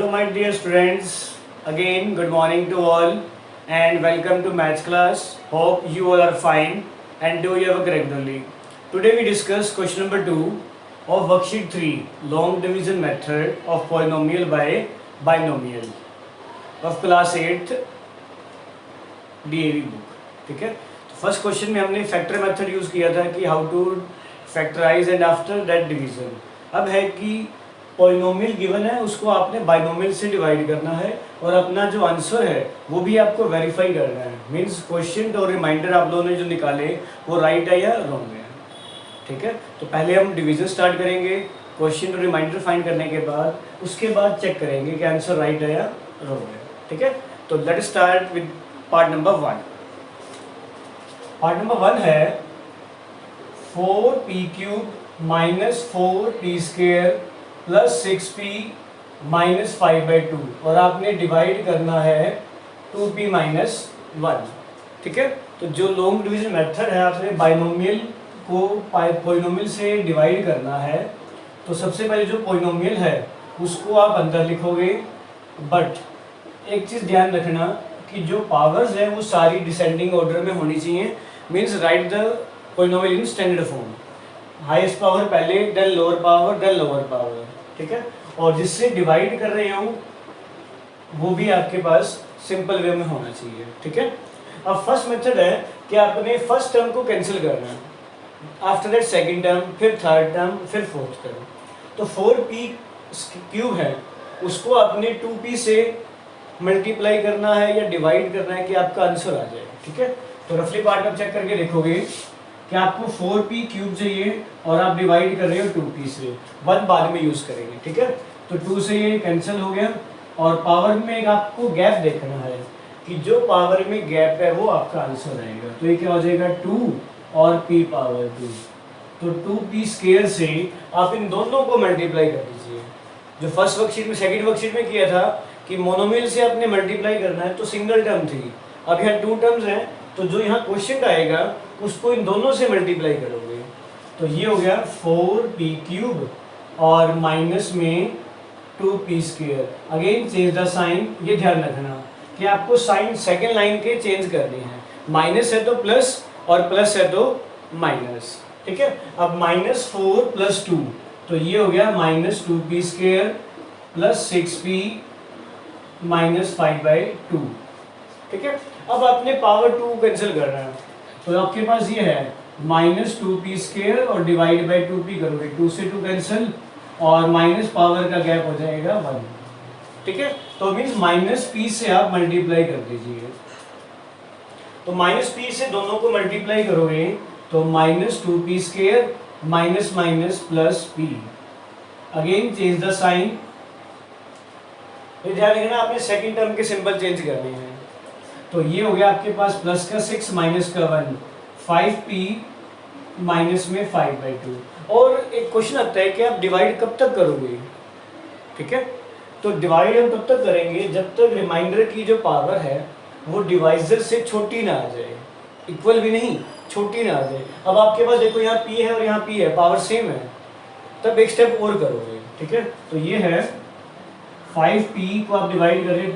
Hello my dear students, again good morning to all and welcome to maths class. Hope you all are fine and do your work regularly. Today we discuss question number 2 of worksheet 3, long division method of polynomial by binomial of class 8th DAV book. ठीक है, तो first question में हमने factor method use किया था कि how to factorise and after that division. अब है कि पॉलिनोमियल गिवन है, उसको आपने बाइनोमियल से डिवाइड करना है और अपना जो आंसर है वो भी आपको वेरीफाई करना है. मींस क्वेश्चन और रिमाइंडर आप लोगों ने जो निकाले वो राइट है या रॉन्ग है. ठीक है, तो पहले हम डिवीजन स्टार्ट करेंगे, क्वेश्चन और रिमाइंडर फाइंड करने के बाद उसके बाद चेक करेंगे कि आंसर राइट है या रॉन्ग है. ठीक है, तो let start with part number 1. Part number 1 है 4p³ minus 4p² plus 6p minus 5/2 और आपने डिवाइड करना है 2p माइनस 1. ठीक है, तो जो लॉन्ग डिवीजन मेथड है आपने बाइनोमियल को पॉलिनोमियल से डिवाइड करना है. तो सबसे पहले जो पॉलिनोमियल है उसको आप अंदर लिखोगे, बट एक चीज़ ध्यान रखना कि जो पावर्स है वो सारी डिसेंडिंग ऑर्डर में होनी चाहिए. Means write the polynomial in standard form, highest power पहले, then lower power, then lower power. ठीक है, और जिससे डिवाइड कर रहे हो वो भी आपके पास सिंपल वे में होना चाहिए. ठीक है, अब फर्स्ट मेथड है कि आपने फर्स्ट टर्म को कैंसिल करना है, आफ्टर दैट सेकंड टर्म, फिर थर्ड टर्म, फिर फोर्थ टर्म. तो 4p³ है उसको आपने 2p से मल्टीप्लाई करना है या डिवाइड करना है कि आपका आंसर आ जाए. ठीक है, तो रफली पार्ट आप चेक करके देखोगे कि आपको 4p³ चाहिए और आप डिवाइड कर रहे हो 2p से. 1 बाद में यूज़ करेंगे. ठीक है, तो 2 से ये कैंसिल हो गया और पावर में एक आपको गैप देखना है कि जो पावर में गैप है वो आपका आंसर आएगा. तो ये क्या हो जाएगा 2 और p पावर 2. तो 2p² से आप इन दोनों को मल्टीप्लाई कर दीजिए. जो फर्स्ट वर्कशीट में, सेकंड वर्कशीट में किया था कि मोनोमियल से आपने मल्टीप्लाई करना है तो सिंगल टर्म थी. अब यहाँ 2 टर्म्स हैं तो जो यहाँ क्वेश्चन आएगा उसको इन दोनों से मल्टीप्लाई करोगे. तो ये हो गया 4p³ और माइनस में 2p². Again change the sign. ये ध्यान रखना कि आपको साइन सेकेंड लाइन के चेंज करने हैं. माइनस है तो प्लस और प्लस है तो माइनस. ठीक है, अब -4 + 2 तो ये हो गया -2p² प्लस 6p माइनस 5/2. ठीक है, अब आपने पावर 2 कैंसिल करना है तो आपके पास ये है -2p² और डिवाइड बाई 2p करोगे, 2 से 2 कैंसिल और माइनस पावर का गैप हो जाएगा 1. ठीक है, तो मीन्स -p से आप मल्टीप्लाई कर दीजिए. तो -p से दोनों को मल्टीप्लाई करोगे तो -2p² minus minus plus p. Again change the sign. ध्यान रखना आपने सेकंड टर्म के सिंबल चेंज करने हैं. तो ये हो गया आपके पास प्लस का 6 माइनस का 1, 5p माइनस में 5/2. और एक क्वेश्चन आता है कि आप डिवाइड कब तक करोगे. ठीक है, तो डिवाइड हम तब तक करेंगे जब तक रिमाइंडर की जो पावर है वो डिवाइजर से छोटी ना आ जाए. इक्वल भी नहीं, छोटी ना आ जाए. अब आपके पास देखो यहाँ p है और यहाँ p है, पावर सेम है, तब एक स्टेप और करोगे. ठीक है, तो ये है 5p को आप डिवाइड कर रहे हैं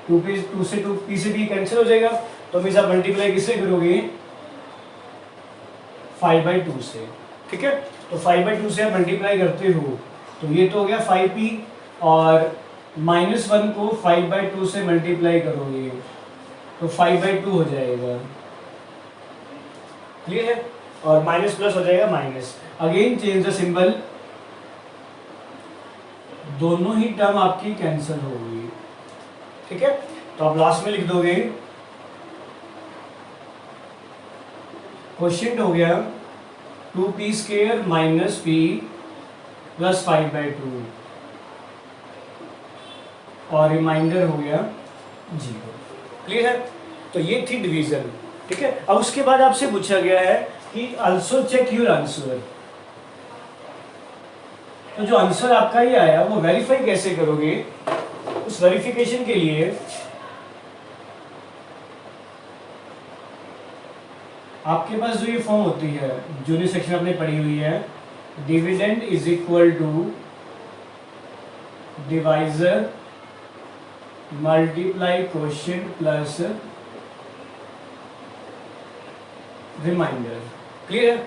2 से 2p से भी कैंसिल हो जाएगा. तो मीन्स आप मल्टीप्लाई किससे करोगे 5/2 से. ठीक है, तो 5/2 से आप मल्टीप्लाई करते हो तो ये तो हो गया 5p और -1 को 5/2 से मल्टीप्लाई करोगे तो 5/2 हो जाएगा. क्लियर है, और माइनस प्लस हो जाएगा minus. Again change the symbol. दोनों ही टर्म आपकी कैंसिल होगी. ठीक है, तो आप लास्ट में लिख दोगे क्वेश्चन हो गया 2p² माइनस p प्लस 5/2 और रिमाइंडर हो गया 0. क्लियर है, तो ये थी डिवीजन. ठीक है, अब उसके बाद आपसे पूछा गया है कि आल्सो चेक योर आंसर. तो जो आंसर आपका ये आया वो वेरीफाई कैसे करोगे. उस वेरिफिकेशन के लिए आपके पास जो ये फॉर्म होती है जूनियर सेक्शन आपने पढ़ी हुई है, dividend is equal to divisor multiply quotient plus remainder. Clear है?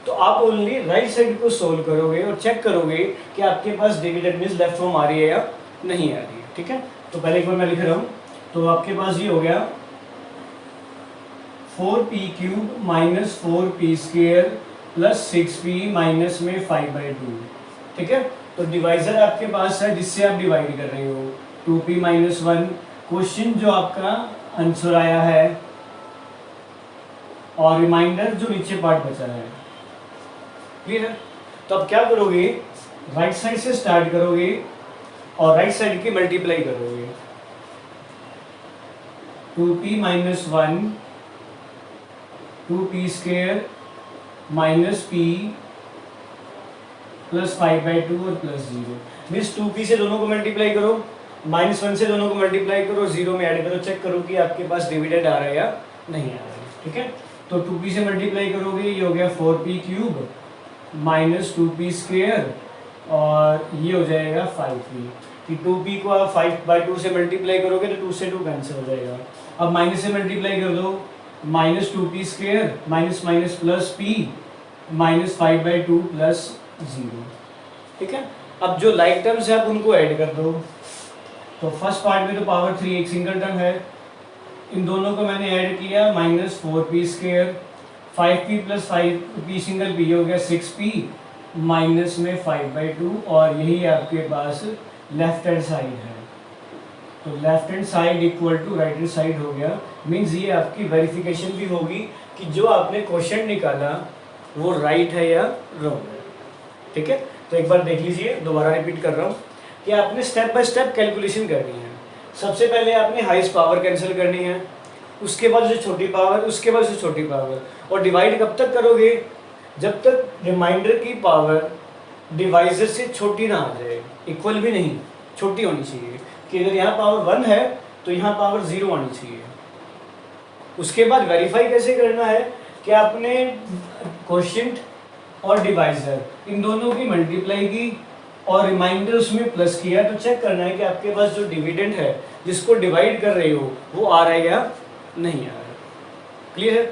तो आप ओनली राइट साइड को सोल्व करोगे और चेक करोगे कि आपके पास डिविडेंड मीन्स लेफ्ट फॉर्म आ रही है या नहीं आ रही है। ठीक है, तो पहले एक बार मैं लिख रहा हूँ। तो आपके पास ये हो गया 4p³ minus 4p² plus 6p minus में 5/2। ठीक है, तो डिवाइजर आपके पास है जिससे आप डिवाइड कर रहे हो 2p माइनस 1। क्वेश्चन जो आपका आंसर आया है और रिमाइंडर जो नीचे पार्ट बचा है। क्लियर है? तो अब क्या करोगे, राइट साइड से स्टार्ट करोगे और राइट साइड की मल्टीप्लाई करोगे। 2p minus 1 2p² minus p plus 5/2 और प्लस 0। मीन्स 2p से दोनों को मल्टीप्लाई करो, -1 से दोनों को मल्टीप्लाई करो, 0 में ऐड करो, चेक करो कि आपके पास डिविडेंड आ रहा है या नहीं आ रहा है। ठीक है, तो 2p से मल्टीप्लाई करोगे, ये हो गया 4p³ माइनस 2p² और ये हो जाएगा 5p। कि 2p को आप 5/2 से मल्टीप्लाई करोगे तो 2 से 2 कैंसिल हो जाएगा। अब माइनस से मल्टीप्लाई कर दो, minus 2p² minus minus plus p minus 5/2 plus 0। ठीक है, अब जो लाइक टर्म्स है आप उनको ऐड कर दो। तो फर्स्ट पार्ट में तो पावर 3 एक सिंगल टर्म है, इन दोनों को मैंने ऐड किया, minus 4p², 5p plus 5p single p हो गया 6p माइनस में 5/2 और यही आपके पास लेफ्ट हैंड साइड है। तो left hand side equal to right hand side हो गया। मीन्स ये आपकी वेरिफिकेशन भी होगी कि जो आपने क्वेश्चन निकाला वो राइट है या रॉन्ग है। ठीक है, तो एक बार देख लीजिए, दोबारा रिपीट कर रहा हूँ कि आपने स्टेप बाय स्टेप कैलकुलेशन करनी है। सबसे पहले आपने हाईएस्ट पावर कैंसिल करनी है, उसके बाद जो छोटी पावर, उसके बाद जो छोटी पावर, और डिवाइड कब तक करोगे, जब तक रिमाइंडर की पावर डिवाइजर से छोटी ना आ जाए, इक्वल भी नहीं, छोटी होनी चाहिए। कि अगर यहाँ पावर 1 है तो यहाँ पावर 0 आनी चाहिए। उसके बाद वेरीफाई कैसे करना है कि आपने क्वोशिएंट और डिवाइजर इन दोनों की मल्टीप्लाई की और रिमाइंडर उसमें प्लस किया, तो चेक करना है कि आपके पास जो डिविडेंड है जिसको डिवाइड कर रहे हो वो आ रहा है या नहीं आ रहा है। क्लियर है?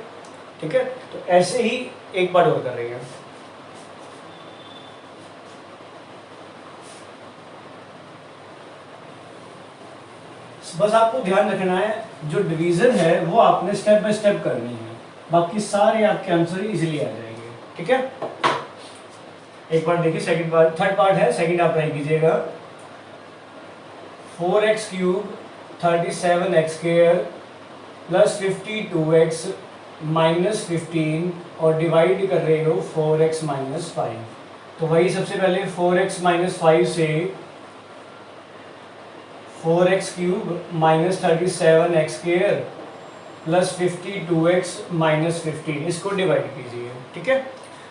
ठीक है, तो ऐसे ही एक बार और कर रहे हैं। बस आपको ध्यान रखना है जो डिवीजन है वो आपने स्टेप बाय स्टेप करनी है, बाकी सारे आपके आंसर इजीली आ जाएंगे। ठीक है, एक बार देखिए सेकंड पार्ट, थर्ड पार्ट है, सेकंड आप ट्राई कीजिएगा। 4x³ 37x² plus 52x minus 15 और डिवाइड कर रहे हो 4x माइनस 5। तो वही सबसे पहले 4x माइनस 5 से 4x³ minus 37x² plus 52x minus 15 इसको डिवाइड कीजिए। ठीक है,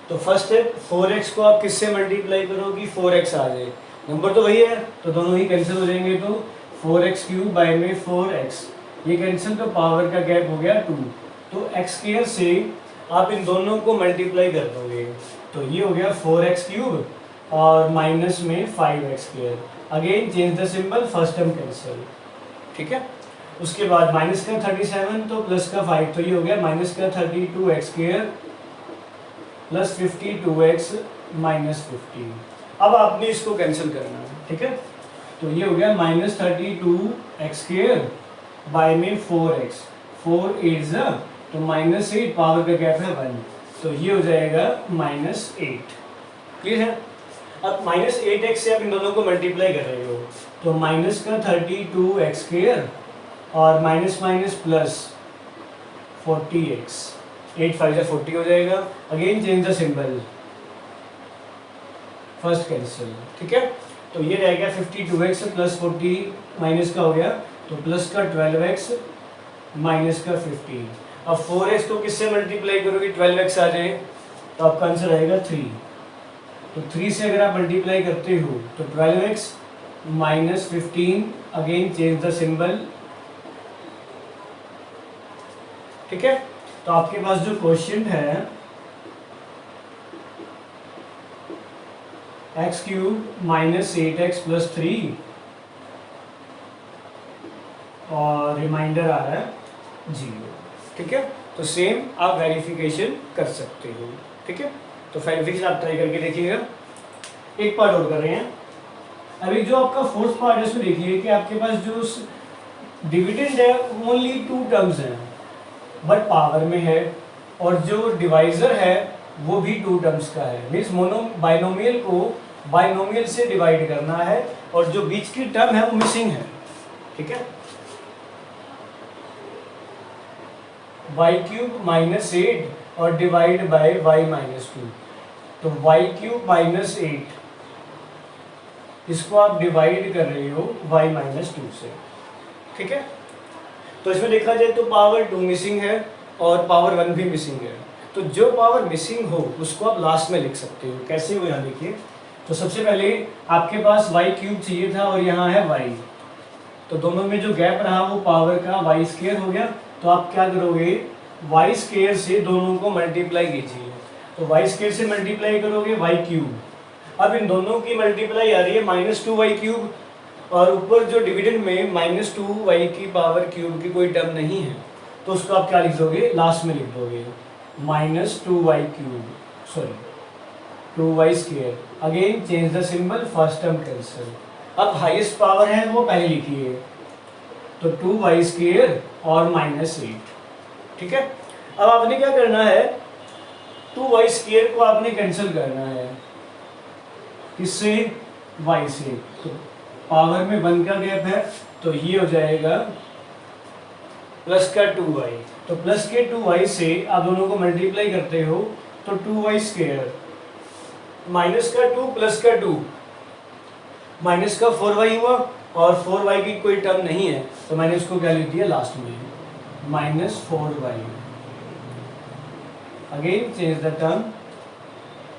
तो फर्स्ट है 4x को आप किससे मल्टीप्लाई करोगी, 4x आ जाए, नंबर तो वही है तो दोनों ही कैंसिल हो जाएंगे। तो 4x³ बाय में 4x, ये कैंसिल, तो पावर का गैप हो गया 2। तो x² से आप इन दोनों को मल्टीप्लाई कर दोगे तो ये हो गया 4x³ और माइनस में 5x²। Again change the symbol, first term cancel. ठीक है, उसके बाद माइनस का 37 तो प्लस का 5, तो ये हो गया माइनस का 32x² प्लस 52x माइनस 15। अब आपने इसको कैंसिल करना है। ठीक है, तो ये हो गया माइनस 32x² बाय में 4x, 4 8 तो माइनस 8, पावर का गैप है 1, तो ये हो जाएगा माइनस 8। क्लियर है? अब माइनस 8x से आप इन दोनों को मल्टीप्लाई कर रहे हो तो माइनस का 32x² और माइनस माइनस प्लस 40x, 8 5 40 हो जाएगा। Again change the symbol, first cancel. ठीक है, तो ये रह गया 52x प्लस 40 माइनस का हो गया तो प्लस का 12x माइनस का 15। अब 4x को किससे मल्टीप्लाई करोगे, 12x आ जाए तो आपका आंसर आएगा 3। तो 3 से अगर आप मल्टीप्लाई करते हो तो 12x minus 15, again change the symbol. ठीक है, तो आपके पास जो क्वेश्चन है x³ माइनस 8x प्लस 3 और रिमाइंडर आ रहा है 0, ठीक है। तो सेम आप वेरिफिकेशन कर सकते हो, ठीक है। तो वेरिफिकेशन आप ट्राई करके देखिएगा। एक पार्ट और कर रहे हैं। अभी जो आपका फोर्थ पार्ट है उसमें देखिए कि आपके पास जो डिविडेंड है ओनली 2 टर्म्स हैं बट पावर में है, और जो डिवाइजर है वो भी 2 टर्म्स का है। मीन्स बाइनोमियल को बाइनोमियल से डिवाइड करना है और जो बीच की टर्म है वो मिसिंग है, ठीक है। y³ -8 और डिवाइड बाय y-2, तो y³ -8 इसको आप डिवाइड कर रहे हो y-2 से, ठीक है। तो इसमें देखा जाए तो पावर 2 मिसिंग है और पावर 1 भी मिसिंग है। तो जो पावर मिसिंग हो उसको आप लास्ट में लिख सकते हो। कैसे हो, यहाँ देखिए। तो सबसे पहले आपके पास y³ चाहिए था और यहाँ है y, तो दोनों में जो गैप रहा वो पावर का y² हो गया। तो आप क्या करोगे, y² से दोनों को मल्टीप्लाई कीजिए। तो y² से मल्टीप्लाई करोगे y³। अब इन दोनों की मल्टीप्लाई आ रही है -2y³ और ऊपर जो डिविडेंड में -2y की पावर क्यूब की कोई टर्म नहीं है, तो उसको आप क्या लिख दोगे, लास्ट में लिख दोगे -2y³, sorry 2y²। Again change the symbol, first term cancel. अब हाईएस्ट पावर है वो पहले लिखिए, तो 2y² और -8, ठीक है। अब आपने क्या करना है, 2y² को आपने कैंसिल करना है, किससे, y से। तो पावर में 1 का गैप है, तो ये हो जाएगा प्लस का 2y। तो प्लस के 2y से आप दोनों को मल्टीप्लाई करते हो तो 2y², माइनस का 2 प्लस का 2, माइनस का 4y हुआ और 4y की कोई टर्म नहीं है, तो मैंने इसको क्या लिख दिया लास्ट में, -4y। Again change the term,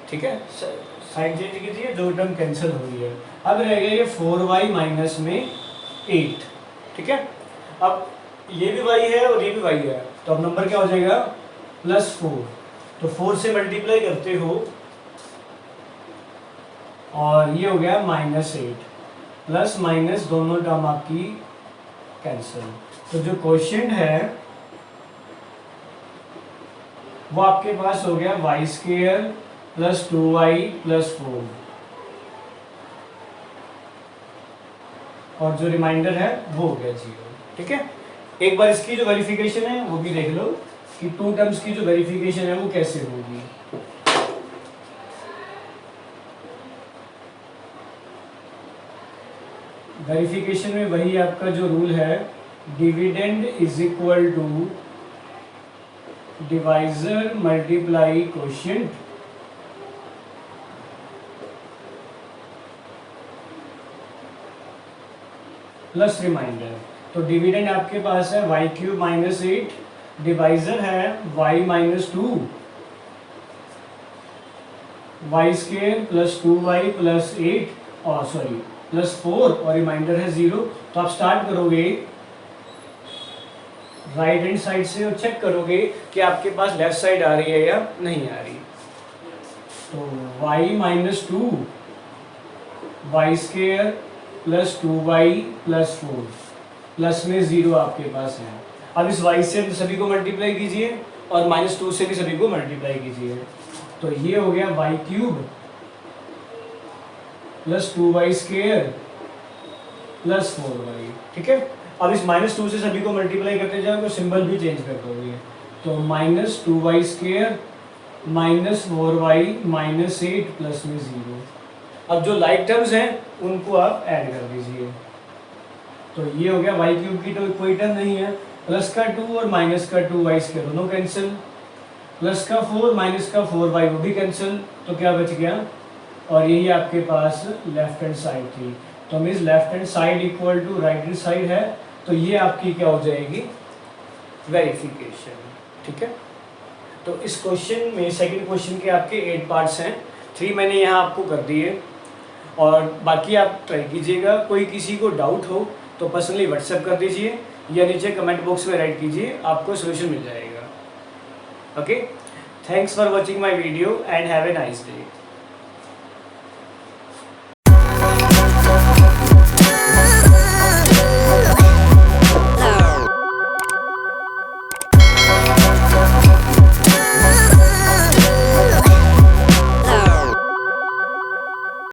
ठीक है, साइड चेंज कीजिए, जो टर्म कैंसिल हो रही है। अब रह गया ये 4y माइनस में 8, ठीक है। अब ये भी y है और ये भी y है, तो अब नंबर क्या हो जाएगा, +4। तो 4 से मल्टीप्लाई करते हो और ये हो गया -8, प्लस माइनस दोनों टर्म आपकी कैंसिल। तो जो क्वेश्चन है वो आपके पास हो गया y² + 2y + 4, और जो रिमाइंडर है वो हो गया 0, ठीक है। एक बार इसकी जो वेरिफिकेशन है वो भी देख लो कि 2 टर्म्स की जो वेरिफिकेशन है वो कैसे होगी। वेरिफिकेशन में वही आपका जो रूल है, dividend is equal to divisor multiply quotient plus remainder. तो डिविडेंड आपके पास है y³ -8, डिवाइजर है y-2, y² + 2y + 8 और सॉरी +4 और रिमाइंडर है 0। तो आप स्टार्ट करोगे राइट हैंड साइड से और चेक करोगे कि आपके पास लेफ्ट साइड आ रही है या नहीं आ रही। तो y-2 y² + 2y + 4 प्लस में 0 आपके पास है। अब इस y से सभी को मल्टीप्लाई कीजिए और -2 से भी सभी को मल्टीप्लाई कीजिए, तो ये हो गया y³ + 2y² + 4y, ठीक है। अब इस -2 से सभी को मल्टीप्लाई करते जाओ तो सिंबल भी चेंज कर दोगे, तो -2y² -4y -8 प्लस में 0। अब जो लाइक टर्म्स हैं उनको आप ऐड कर दीजिए, तो ये हो गया y³ की तो कोई टर्म नहीं है, प्लस का 2 और माइनस का 2y² दोनों कैंसिल, प्लस का 4 माइनस का 4y वो भी कैंसिल, तो क्या बच गया, और यही आपके पास लेफ्ट हैंड साइड थी। तो means left hand side equal to right hand side है, तो ये आपकी क्या हो जाएगी, वेरिफिकेशन, ठीक है। तो इस क्वेश्चन में सेकंड क्वेश्चन के आपके 8 पार्ट्स हैं, 3 मैंने यहाँ आपको कर दिए और बाकी आप ट्राई कीजिएगा। कोई किसी को डाउट हो तो पर्सनली व्हाट्सएप कर दीजिए या नीचे कमेंट बॉक्स में राइट कीजिए, आपको सोल्यूशन मिल जाएगा। Okay, thanks for watching my video and have a nice day.